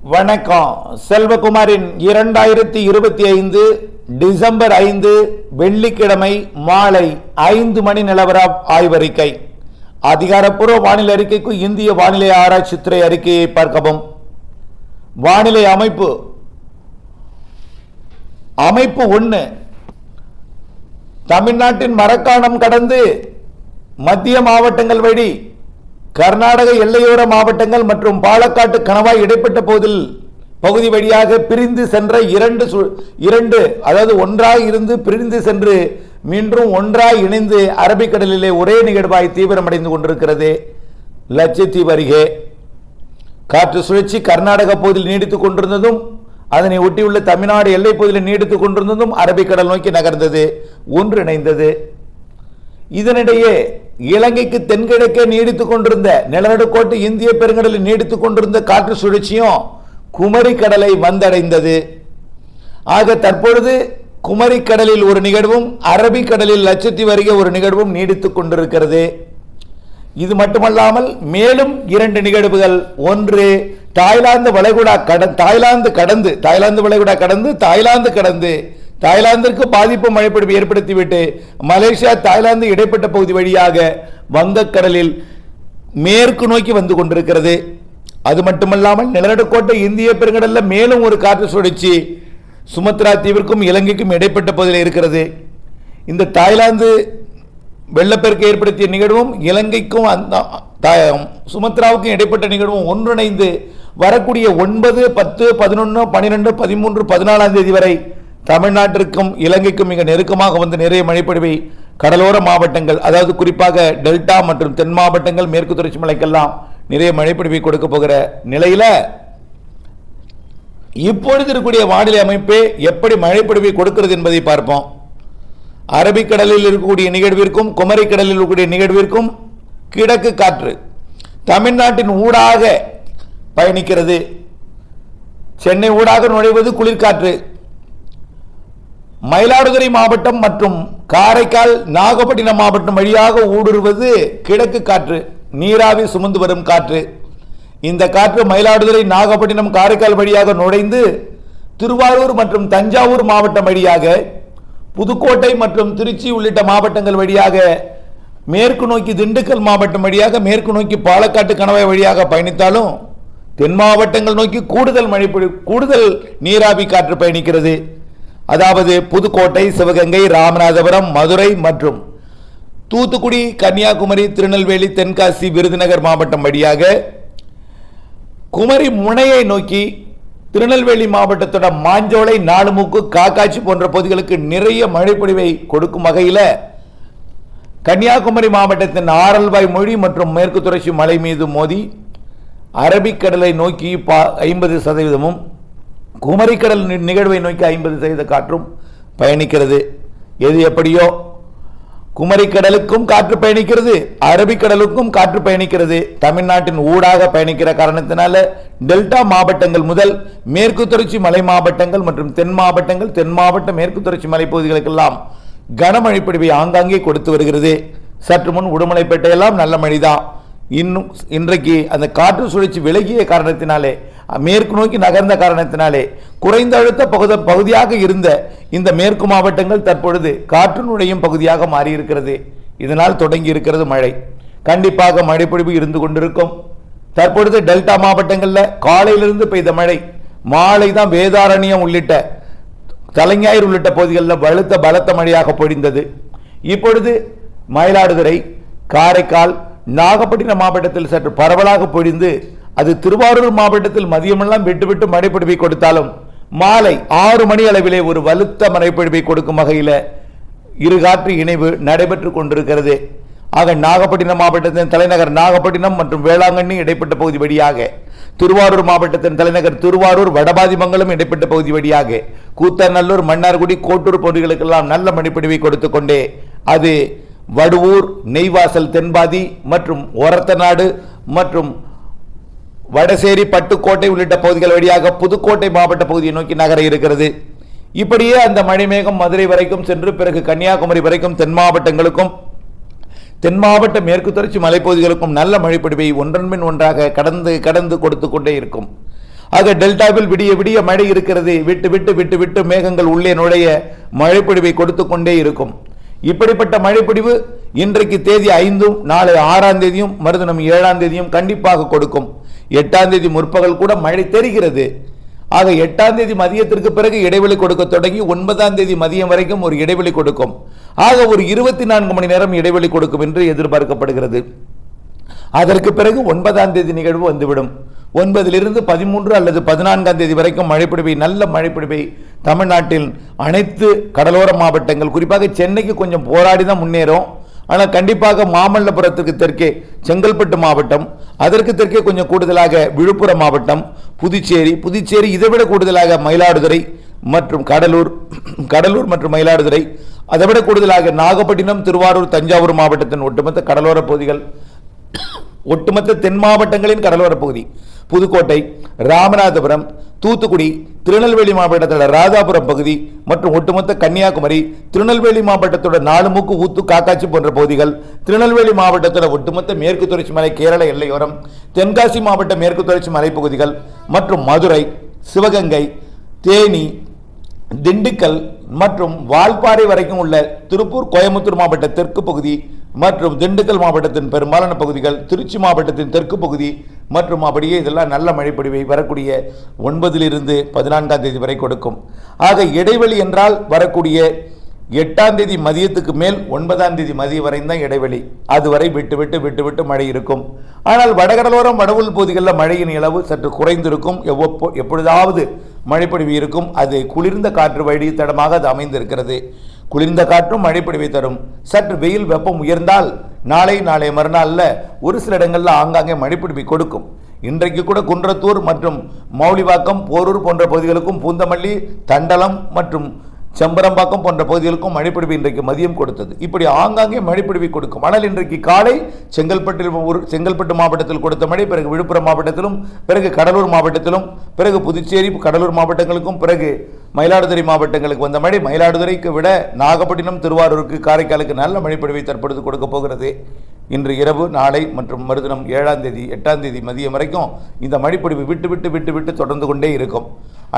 வணக்கம். செல்வகுமாரின் 2025 டிசம்பர் 5 வெள்ளிக்கிழமை மாலை 5 மணி நிலவர ஆய்வறிக்கை. அதிகாரப்பூர்வ வானிலை அறிக்கைக்கு இந்திய வானிலை ஆராய்ச்சித்துறை அறிக்கையை பார்க்கவும். வானிலை அமைப்பு 1 தமிழ்நாட்டின் மரக்காணம் கடந்து மத்திய மாவட்டங்கள் வழி கர்நாடக எல்லையோர மாவட்டங்கள் மற்றும் பாலக்காட்டு கணவாய் இடைப்பட்ட பகுதி வழியாக பிரிந்து சென்ற இரண்டு அதாவது ஒன்றாக இருந்து பிரிந்து சென்று மீண்டும் ஒன்றாக இணைந்து அரபிக்கடலிலே ஒரே நிகழ்வாய் தீவிரமடைந்து கொண்டிருக்கிறது. லட்சத்தீவு அருகே காற்று சுழற்சி கர்நாடக பகுதியில் நீடித்துக் கொண்டிருந்ததும் அதனை ஒட்டியுள்ள தமிழ்நாடு எல்லை பகுதியில் நீடித்துக் கொண்டிருந்ததும் அரபிக்கடல் நோக்கி நகர்ந்தது, ஒன்றிணைந்தது. இதனிடையே இலங்கைக்கு தென்கிழக்கே நீடித்துக் கொண்டிருந்த நிலநடுக்கோட்டு இந்திய பெருங்கடலில் நீடித்துக் கொண்டிருந்த காற்று சுழற்சியும் குமரி கடலை வந்தடைந்தது. ஆக தற்பொழுது குமரி கடலில் ஒரு நிகழ்வும் அரபிக்கடலில் லட்சத்தீவு அருகே ஒரு நிகழ்வும் நீடித்துக் கொண்டிருக்கிறது. இது மட்டுமல்லாமல் மேலும் 2 நிகழ்வுகள், ஒன்று தாய்லாந்து வளைகுடா கடந்து தாய்லாந்திற்கு பாதிப்பு மழைப்பிடிப்பு ஏற்படுத்திவிட்டு மலேசியா தாய்லாந்து இடைப்பட்ட பகுதி வழியாக வங்கக்கடலில் மேற்கு நோக்கி வந்து கொண்டிருக்கிறது. அது மட்டுமல்லாமல் நிலநடுக்கோட்டை இந்திய பெருங்கடலில் மேலும் ஒரு காற்று சுழற்சி சுமத்ரா தீவிற்கும் இலங்கைக்கும் இடைப்பட்ட பகுதியில் இருக்கிறது. இந்த தாய்லாந்து வெள்ளப்பெருக்கு ஏற்படுத்திய நிகழ்வும் இலங்கைக்கும் சுமத்ராவுக்கும் இடைப்பட்ட நிகழ்வும் ஒன்றிணைந்து வரக்கூடிய 9, 10, 11, 12, 13, 14 தேதி வரை தமிழ்நாட்டிற்கும் இலங்கைக்கும் மிக நெருக்கமாக வந்து நிறைய மழைப்பொழிவை கடலோர மாவட்டங்கள், அதாவது குறிப்பாக டெல்டா மற்றும் தென் மாவட்டங்கள், மேற்கு தொடர்ச்சி மலைக்கெல்லாம் நிறைய மழைப்பொழிவை கொடுக்க போகிற நிலையில இப்பொழுது இருக்கக்கூடிய வானிலை அமைப்பே எப்படி மழைப்பொழிவை கொடுக்கிறது என்பதை பார்ப்போம். அரபிக்கடலில் இருக்கக்கூடிய நிகழ்விற்கும் குமரி கடலில் இருக்கக்கூடிய நிகழ்விற்கும் கிழக்கு காற்று தமிழ்நாட்டின் ஊடாக பயணிக்கிறது. சென்னை ஊடாக நுழைவது குளிர்காற்று. மயிலாடுதுறை மாவட்டம் மற்றும் காரைக்கால் நாகப்பட்டினம் மாவட்டம் வழியாக ஊடுருவது கிழக்கு காற்று, நீராவி சுமந்து வரும் காற்று. இந்த காற்று மயிலாடுதுறை, நாகப்பட்டினம், காரைக்கால் வழியாக நுழைந்து திருவாரூர் மற்றும் தஞ்சாவூர் மாவட்டம் வழியாக புதுக்கோட்டை மற்றும் திருச்சி உள்ளிட்ட மாவட்டங்கள் வழியாக மேற்கு நோக்கி திண்டுக்கல் மாவட்டம் வழியாக மேற்கு நோக்கி பாலக்காட்டு கணவாய் வழியாக பயணித்தாலும் தென் மாவட்டங்கள் நோக்கி கூடுதல் நீராவி காற்று பயணிக்கிறது. அதாவது புதுக்கோட்டை, சிவகங்கை, ராமநாதபுரம், மதுரை மற்றும் தூத்துக்குடி, கன்னியாகுமரி, திருநெல்வேலி, தென்காசி, விருதுநகர் மாவட்டம் வழியாக குமரி முனையை நோக்கி திருநெல்வேலி மாவட்டத்தோட மாஞ்சோலை, நாலுமுக்கு, காக்காட்சி போன்ற பகுதிகளுக்கு நிறைய மழைப்பொழிவை கொடுக்கும் வகையில் கன்னியாகுமரி மாவட்டத்தின் ஆரல்வாய் மொழி மற்றும் மேற்கு தொடர்ச்சி மலை மீது மோதி அரபிக்கடலை நோக்கி 50%, குமரிக்கடல் நிகழ்வை நோக்கி 50% காற்றும் பயணிக்கிறது. எது எப்படியோ குமரிக்கடலுக்கும் காற்று பயணிக்கிறது, அரபிக்கடலுக்கும் காற்று பயணிக்கிறது. தமிழ்நாட்டின் ஊடாக பயணிக்கிற காரணத்தினால டெல்டா மாவட்டங்கள் முதல் மேற்கு தொடர்ச்சி மலை மாவட்டங்கள் மற்றும் தென் மாவட்ட மேற்கு தொடர்ச்சி மலைப்பகுதிகளுக்கெல்லாம் கனமழை பொழிவை ஆங்காங்கே கொடுத்து வருகிறது. சற்று முன் உடுமலைப்பேட்டையெல்லாம் நல்ல மழைதான். இன்னும் இன்றைக்கு அந்த காற்று சுழற்சி விலகிய காரணத்தினாலே, மேற்கு நோக்கி நகர்ந்த காரணத்தினாலே குறைந்த அழுத்த பகுதியாக இருந்த இந்த மேற்கு மாவட்டங்கள் தற்பொழுது காற்று நுழையும் பகுதியாக மாறியிருக்கிறது. இதனால் தொடங்கி இருக்கிறது மழை. கண்டிப்பாக மழைப்பொழிவு இருந்து கொண்டிருக்கும். தற்பொழுது டெல்டா மாவட்டங்களில் காலையிலிருந்து பெய்த மழை மாலை தான் வேதாரண்யம் உள்ளிட்ட தலைஞாயிறு உள்ளிட்ட பகுதிகளில் பலத்த மழையாக பொழிந்தது. இப்பொழுது மயிலாடுதுறை, காரைக்கால், நாகப்பட்டினம் மாவட்டத்தில் சற்று பரவலாக பொழிந்து அது திருவாரூர் மாவட்டத்தில் மதியமெல்லாம் விட்டு மழைப்பொழிவை கொடுத்தாலும் மாலை 6 மணி அளவிலே ஒரு வலுத்த மழைப்பொழிவை கொடுக்கும் வகையில் இருகாற்று இணைவு நடைபெற்றுக் கொண்டிருக்கிறது. ஆக நாகப்பட்டினம் மாவட்டத்தின் தலைநகர் நாகப்பட்டினம் மற்றும் வேளாங்கண்ணி இடைப்பட்ட பகுதி வழியாக, திருவாரூர் மாவட்டத்தின் தலைநகர் திருவாரூர், வடபாதிமங்கலம் இடைப்பட்ட பகுதி வழியாக கூத்தநல்லூர், மன்னார்குடி, கோட்டூர் பகுதிகளுக்கெல்லாம் நல்ல மழைப்பொழிவை கொடுத்து கொண்டே அது வடுவூர், நெய்வாசல் தென்பாதி மற்றும் ஒரத்தநாடு மற்றும் வடசேரி, பட்டுக்கோட்டை உள்ளிட்ட பகுதிகள் வழியாக புதுக்கோட்டை மாவட்ட பகுதியை நோக்கி நகர இருக்கிறது. இப்படியே அந்த மழைமேகம் மதுரை வரைக்கும் சென்று பிறகு கன்னியாகுமரி வரைக்கும் தென் மாவட்டங்களுக்கும் தென் மாவட்ட மேற்கு தொடர்ச்சி மலைப்பகுதிகளுக்கும் நல்ல மழைப்பொழிவை ஒன்றன் பின் ஒன்றாக கடந்து கொடுத்து கொண்டே இருக்கும். ஆக டெல்டாவில் விடிய விடிய மழை இருக்கிறது. விட்டு விட்டு விட்டு விட்டு மேகங்கள் உள்ளே நுழைய மழைப்பொழிவை கொடுத்து கொண்டே இருக்கும். இப்படிப்பட்ட மழைப்பொழிவு இன்றைக்கு தேதி 5, நாளை 6ஆம் தேதியும் மறுதினம் 7ஆம் தேதியும் கண்டிப்பாக கொடுக்கும். 8ஆம் தேதி முற்பகல் கூட மழை தெரிகிறது. ஆக 8ஆம் தேதி மதியத்திற்கு பிறகு இடைவெளி கொடுக்க தொடங்கி 9ஆம் தேதி மதியம் வரைக்கும் ஒரு இடைவெளி கொடுக்கும். ஆக ஒரு 24 மணி நேரம் இடைவெளி கொடுக்கும் என்று எதிர்பார்க்கப்படுகிறது. அதற்கு பிறகு 9ஆம் தேதி நிகழ்வு வந்துவிடும். 9லிருந்து 13 அல்லது 14ஆம் தேதி வரைக்கும் மழைப்பொழிவை, நல்ல மழைப்பொழிவை தமிழ்நாட்டில் அனைத்து கடலோர மாவட்டங்கள், குறிப்பாக சென்னைக்கு கொஞ்சம் போராடி தான் முன்னேறும். ஆனால் கண்டிப்பாக மாமல்லபுரத்திற்கு தெற்கே செங்கல்பட்டு மாவட்டம், அதற்கு தெற்கே கொஞ்சம் கூடுதலாக விழுப்புரம் மாவட்டம், புதுச்சேரி இதைவிட கூடுதலாக மயிலாடுதுறை மற்றும் கடலூர் மற்றும் மயிலாடுதுறை, அதைவிட கூடுதலாக நாகப்பட்டினம், திருவாரூர், தஞ்சாவூர் மாவட்டத்தின் ஒட்டுமொத்த கடலோர பகுதிகள், ஒட்டுமொத்த தென் மாவட்டங்களின் கடலோர பகுதி, புதுக்கோட்டை, ராமநாதபுரம், தூத்துக்குடி, திருநெல்வேலி மாவட்டத்தோட ராதாபுரம் பகுதி மற்றும் ஒட்டுமொத்த கன்னியாகுமரி, திருநெல்வேலி மாவட்டத்தோட நாலுமுக்கு, ஊத்து, காக்காட்சி போன்ற பகுதிகள், திருநெல்வேலி மாவட்டத்தோட ஒட்டுமொத்த மேற்கு தொடர்ச்சி மலை கேரள எல்லையோரம், தென்காசி மாவட்ட மேற்கு தொடர்ச்சி மலைப்பகுதிகள் மற்றும் மதுரை, சிவகங்கை, தேனி, திண்டுக்கல் மற்றும் வால்பாறை வரைக்கும் உள்ள திருப்பூர், கோயம்புத்தூர் மாவட்ட தெற்கு பகுதி மற்றும் திண்டுக்கல் மாவட்டத்தின் பெரும்பாலான பகுதிகள், திருச்சி மாவட்டத்தின் தெற்கு பகுதி மற்றும் அப்படியே இதெல்லாம் நல்ல மழைப்பொழிவை வரக்கூடிய 9லிருந்து 14ஆம் தேதி வரை கொடுக்கும். ஆக இடைவெளி என்றால் வரக்கூடிய 8ஆம் தேதி மதியத்துக்கு மேல் 9ஆம் தேதி மதியம் வரை தான் இடைவெளி. அதுவரை விட்டு விட்டு விட்டு விட்டு மழை இருக்கும். ஆனால் வடகடலோரம், வடவுள் பகுதிகளில் மழையின் அளவு சற்று குறைந்திருக்கும். எப்பொழுதாவது மழைப்பொழிவு இருக்கும். அது குளிர்ந்த காற்று வழித்தடமாக அது அமைந்திருக்கிறது. குளிர்ந்த காற்றும் மழைப்பொழிவை தரும். சற்று வெயில் வெப்பம் உயர்ந்தால் நாளை மறுநாளில் ஒரு சில இடங்களில் ஆங்காங்கே மழைப்பொழிவை கொடுக்கும். இன்றைக்கு கூட குன்றத்தூர் மற்றும் மௌலிவாக்கம், போரூர் போன்ற பகுதிகளுக்கும், பூந்தமல்லி, தண்டலம் மற்றும் செம்பரம்பாக்கம் போன்ற பகுதிகளுக்கும் மழைப்பொழிவு இன்றைக்கு மதியம் கொடுத்தது. இப்படி ஆங்காங்கே மழைப்பொழிவை கொடுக்கும். ஆனால் இன்றைக்கு காலை செங்கல்பட்டு மாவட்டத்தில் கொடுத்த மழை பிறகு விழுப்புரம் மாவட்டத்திலும், பிறகு கடலூர் மாவட்டத்திலும், பிறகு புதுச்சேரி, கடலூர் மாவட்டங்களுக்கும், பிறகு மயிலாடுதுறை மாவட்டங்களுக்கு வந்த மழை மயிலாடுதுறைக்கு விட நாகப்பட்டினம், திருவாரூருக்கு, காரைக்காலுக்கு நல்ல மழைப்பொழிவை தற்பொழுது கொடுக்க போகிறது. இன்று இரவு, நாளை மற்றும் மறுதினம் 7ஆம் தேதி 8ஆம் தேதி மதியம் வரைக்கும் இந்த மழைப்பொழிவு விட்டு விட்டு விட்டு விட்டு தொடர்ந்து கொண்டே இருக்கும்.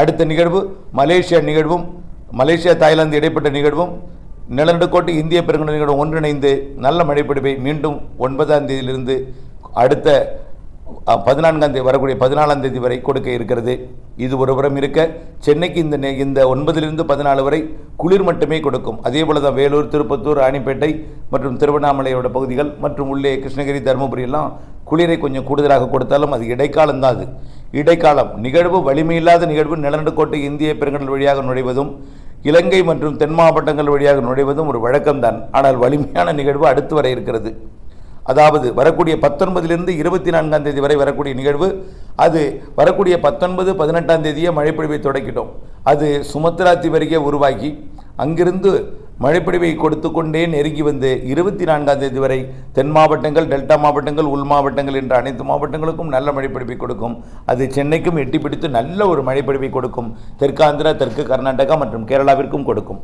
அடுத்த நிகழ்வு மலேசியா தாய்லாந்து இடைப்பட்ட நிகழ்வும் நிலநடுக்கோட்டு இந்திய பெருங்கடல் நிகழ்வும் ஒன்றிணைந்து நல்ல மழைப்பொழிவை மீண்டும் 9ஆம் தேதியிலிருந்து அடுத்த 14ஆம் தேதி வரக்கூடிய 14ஆம் தேதி வரை கொடுக்க இருக்கிறது. இது ஒருபுறம் இருக்க, சென்னைக்கு இந்த 9லிருந்து 14 வரை குளிர் மட்டுமே கொடுக்கும். அதே போல தான் வேலூர், திருப்பத்தூர், ராணிப்பேட்டை மற்றும் திருவண்ணாமலையோட பகுதிகள் மற்றும் உள்ளே கிருஷ்ணகிரி, தருமபுரி எல்லாம் குளிரை கொஞ்சம் கூடுதலாக கொடுத்தாலும் அது இடைக்காலம் தான். அது இடைக்காலம் நிகழ்வு, வலிமையில்லாத நிகழ்வு நிலநடுக்கோட்டு இந்திய பெருங்கடல் வழியாக நுழைவதும் இலங்கை மற்றும் தென் மாவட்டங்கள் வழியாக நுழைவதும் ஒரு வழக்கம்தான். ஆனால் வலிமையான நிகழ்வு அடுத்து வர இருக்கிறது. அதாவது வரக்கூடிய 19லிருந்து 24ஆம் தேதி வரை வரக்கூடிய நிகழ்வு, அது வரக்கூடிய 19, 18ஆம் தேதியே மழைப்பொழிவை தொடக்கிட்டோம். அது சுமத்ரா தீவு அருகே உருவாகி அங்கிருந்து மழைப்பொழிவை கொடுத்து கொண்டே நெருங்கி வந்து 24ஆம் தேதி வரை தென் மாவட்டங்கள், டெல்டா மாவட்டங்கள், உள் மாவட்டங்கள் என்ற அனைத்து மாவட்டங்களுக்கும் நல்ல மழைப்பொழிவை கொடுக்கும். அது சென்னைக்கும் எட்டி பிடித்து நல்ல ஒரு மழைப்பொழிவை கொடுக்கும். தெற்காந்திரா, தெற்கு கர்நாடகா மற்றும் கேரளாவிற்கும் கொடுக்கும்.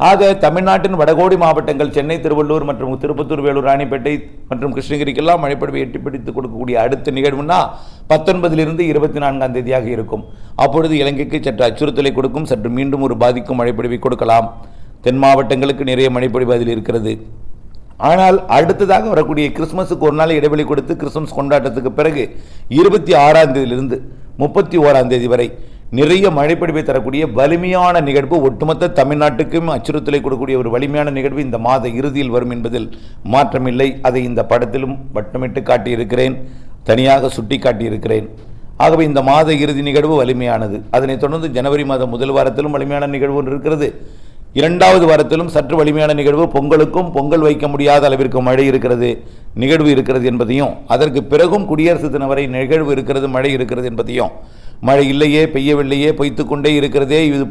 ஆக தமிழ்நாட்டின் வடகோடி மாவட்டங்கள் சென்னை, திருவள்ளூர் மற்றும் திருப்பத்தூர், வேலூர், ராணிப்பேட்டை மற்றும் கிருஷ்ணகிரிக்கெல்லாம் மழைப்பொழிவை எட்டி பிடித்து கொடுக்கக்கூடிய அடுத்த நிகழ்வுனா 19லிருந்து 24ஆம் தேதியாக இருக்கும். அப்பொழுது இலங்கைக்கு சற்று அச்சுறுத்தலை கொடுக்கும். சற்று மீண்டும் ஒரு பாதிக்கும் மழைப்பொழிவை கொடுக்கலாம். தென் மாவட்டங்களுக்கு நிறைய மழைப்பொழிவு அதில் இருக்கிறது. ஆனால் அடுத்ததாக வரக்கூடிய கிறிஸ்துமஸுக்கு ஒரு நாள் இடைவெளி கொடுத்து கிறிஸ்துமஸ் கொண்டாட்டத்துக்கு பிறகு 26ஆம் தேதியிலிருந்து 31ஆம் தேதி வரை நிறைய மழைப்பொழிவை தரக்கூடிய வலிமையான நிகழ்வு, ஒட்டுமொத்த தமிழ்நாட்டுக்கும் அச்சுறுத்தலை கொடுக்கக்கூடிய ஒரு வலிமையான நிகழ்வு இந்த மாத இறுதியில் வரும் என்பதில் மாற்றமில்லை. அதை இந்த படத்திலும் வட்டமிட்டு காட்டியிருக்கிறேன், தனியாக சுட்டி காட்டியிருக்கிறேன். ஆகவே இந்த மாத இறுதி நிகழ்வு வலிமையானது. அதனைத் தொடர்ந்து ஜனவரி மாதம் முதல் வாரத்திலும் வலிமையான நிகழ்வு ஒன்று இருக்கிறது. 2வது வாரத்திலும் சற்று வலிமையான நிகழ்வு, பொங்கலுக்கும் பொங்கல் வைக்க முடியாத அளவிற்கு மழை இருக்கிறது, நிகழ்வு இருக்கிறது என்பதையும், அதற்கு பிறகும் குடியரசு தினம் வரை நிகழ்வு இருக்கிறது, மழை இருக்கிறது என்பதையும், மழை இல்லையே, பெய்யவில்லையே, பொய்த்து கொண்டே இருக்கிறதே, இது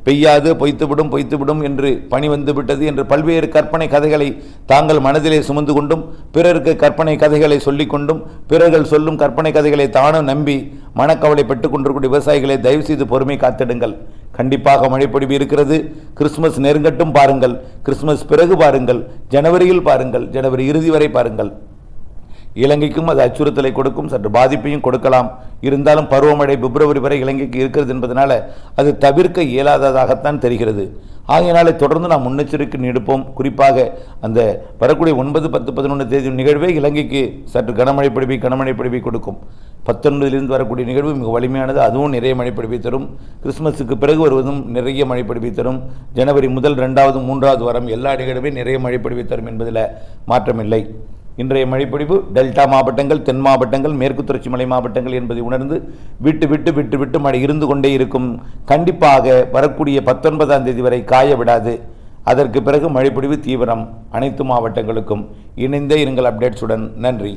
பெய்யாது, பொய்த்துவிடும் என்று பணி வந்து விட்டது என்று பல்வேறு கற்பனை கதைகளை தாங்கள் மனதிலே சுமந்து கொண்டும், பிறருக்கு கற்பனை கதைகளை சொல்லிக் கொண்டும், பிறர்கள் சொல்லும் கற்பனை கதைகளை தானும் நம்பி மனக்கவலைப்பட்டுக் கொண்டிருக்கூடிய விவசாயிகளை தயவு செய்து பொறுமை காத்திடுங்கள். கண்டிப்பாக மழைப்பொழிவு இருக்கிறது. கிறிஸ்துமஸ் நெருங்கட்டும் பாருங்கள், கிறிஸ்துமஸ் பிறகு பாருங்கள், ஜனவரியில் பாருங்கள், ஜனவரி இறுதி வரை பாருங்கள். இலங்கைக்கும் அது அச்சுறுத்தலை கொடுக்கும், சற்று பாதிப்பையும் கொடுக்கலாம். இருந்தாலும் பருவமழை பிப்ரவரி வரை இலங்கைக்கு இருக்கிறது என்பதனால அது தவிர்க்க இயலாததாகத்தான் தெரிகிறது. ஆகையினாலே தொடர்ந்து நாம் முன்னெச்சரிக்கை எடுப்போம். குறிப்பாக அந்த வரக்கூடிய 9, 10, 11 தேதி நிகழ்வே இலங்கைக்கு சற்று கனமழை பொழிவை கொடுக்கும். 19 வரக்கூடிய நிகழ்வு மிக வலிமையானது, அதுவும் நிறைய மழைப்பொழிவை தரும். கிறிஸ்துமஸுக்கு பிறகு வருவதும் நிறைய மழைப்பொழிவை தரும். ஜனவரி முதல் 2வது 3வது வாரம் எல்லா நிகழ்வுமே நிறைய மழைப்பொழிவை தரும் என்பதில் மாற்றமில்லை. இன்றைய மழைப்பொழிவு டெல்டா மாவட்டங்கள், தென் மாவட்டங்கள், மேற்கு தொடர்ச்சி மலை மாவட்டங்கள் என்பதை உணர்ந்து விட்டு மழை இருந்து கொண்டே இருக்கும். கண்டிப்பாக வரக்கூடிய 19ஆம் தேதி வரை காய விடாது. அதற்கு பிறகு மழைப்பொழிவு தீவிரம். அனைத்து மாவட்டங்களுக்கும் இணைந்தே இருங்கள் அப்டேட்ஸுடன். நன்றி.